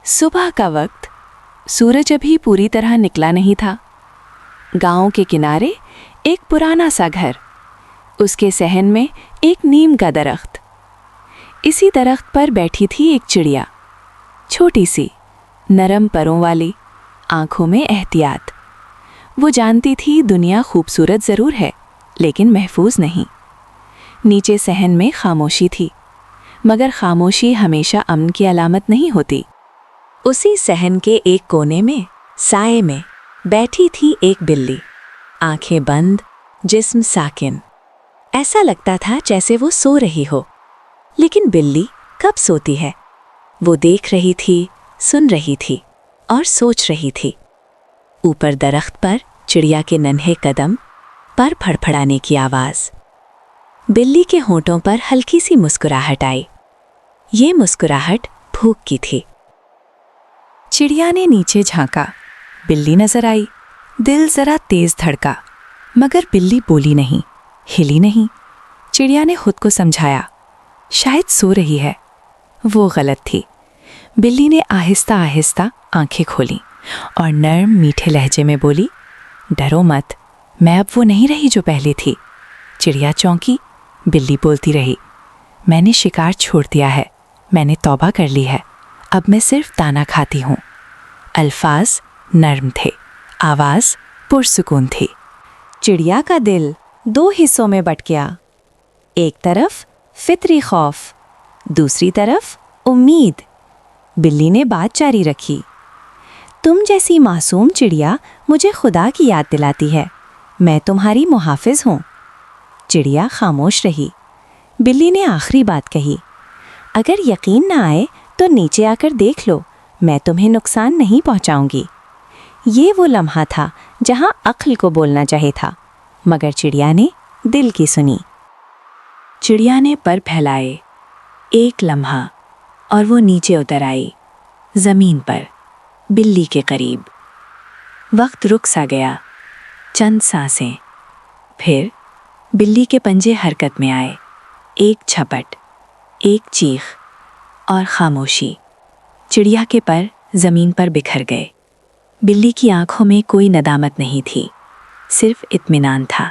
सुबह का वक्त, सूरज अभी पूरी तरह निकला नहीं था। गांव के किनारे एक पुराना सा घर, उसके सहन में एक नीम का दरख्त। इसी दरख्त पर बैठी थी एक चिड़िया, छोटी सी, नरम परों वाली, आंखों में एहतियात। वो जानती थी दुनिया खूबसूरत ज़रूर है, लेकिन महफूज नहीं। नीचे सहन में खामोशी थी, मगर खामोशी हमेशा अमन की अलामत नहीं होती। उसी सहन के एक कोने में, साए में, बैठी थी एक बिल्ली, आंखें बंद, जिस्म साकिन। ऐसा लगता था जैसे वो सो रही हो। लेकिन बिल्ली कब सोती है? वो देख रही थी, सुन रही थी और सोच रही थी। ऊपर दरख्त पर चिड़िया के नन्हे कदम, पर फड़फड़ाने की आवाज़। बिल्ली के होंठों पर हल्की सी मुस्कुराहट आई। ये मुस्कुराहट भूख की थी। चिड़िया ने नीचे झांका, बिल्ली नजर आई। दिल जरा तेज धड़का, मगर बिल्ली बोली नहीं, हिली नहीं। चिड़िया ने खुद को समझाया, शायद सो रही है। वो गलत थी। बिल्ली ने आहिस्ता आहिस्ता आंखें खोली और नर्म मीठे लहजे में बोली, डरो मत, मैं अब वो नहीं रही जो पहले थी। चिड़िया चौंकी। बिल्ली बोलती रही, मैंने शिकार छोड़ दिया है, मैंने तौबा कर ली है, अब मैं सिर्फ दाना खाती हूँ। अल्फाज नर्म थे, आवाज़ पुरसुकून थी। चिड़िया का दिल दो हिस्सों में बट गया। एक तरफ फितरी खौफ, दूसरी तरफ उम्मीद। बिल्ली ने बात जारी रखी, तुम जैसी मासूम चिड़िया मुझे खुदा की याद दिलाती है, मैं तुम्हारी मुहाफिज हूँ। चिड़िया खामोश रही। बिल्ली ने आखिरी बात कही, अगर यकीन ना आए तो नीचे आकर देख लो, मैं तुम्हें नुकसान नहीं पहुँचाऊंगी। ये वो लम्हा था जहाँ अक्ल को बोलना चाहिए था, मगर चिड़िया ने दिल की सुनी। चिड़िया ने पर फैलाए, एक लम्हा, और वो नीचे उतर आई, ज़मीन पर, बिल्ली के करीब। वक्त रुक सा गया, चंद सांसें। फिर बिल्ली के पंजे हरकत में आए। एक झपट, एक चीख और खामोशी। चिड़िया के पर ज़मीन पर बिखर गए। बिल्ली की आंखों में कोई नदामत नहीं थी, सिर्फ इत्मीनान था।